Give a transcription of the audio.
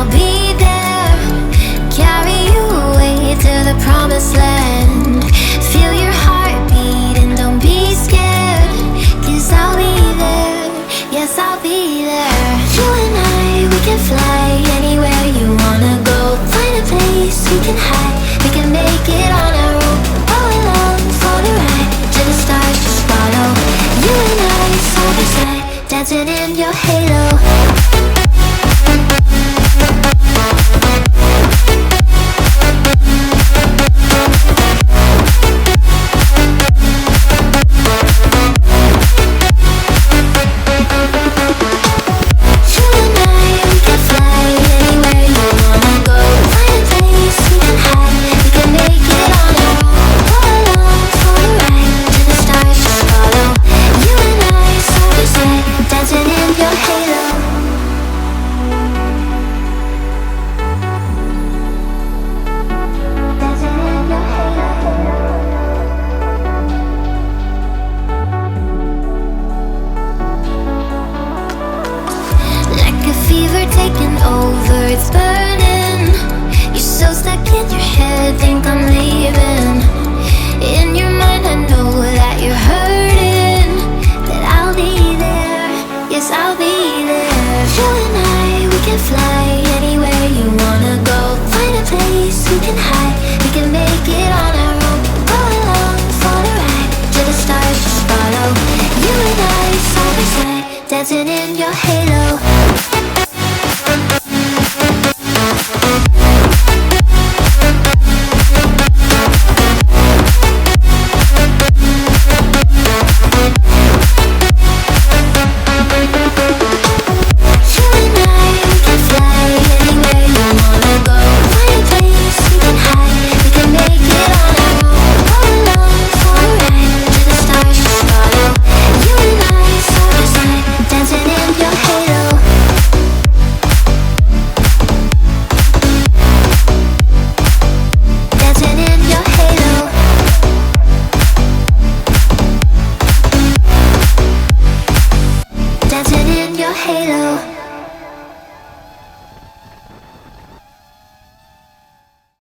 I'll be there. Carry you away to the promised land. Feel your heartbeat and don't be scared, 'cause I'll be there, yes I'll be there. You and I, we can fly anywhere you wanna go. Find a place we can hide, we can make it on our own. Go along for the ride, to the stars just follow. You and I, side by side, dancing in your halo. Taking over, it's burning. You're so stuck in your head, think I'm leaving. In your mind I know that you're hurting, that I'll be there, yes I'll be there. You and I, we can fly anywhere you wanna go. Find a place we can hide, we can make it on our own. Go along for the ride, to the stars just follow. You and I, side by side, dancing in your head.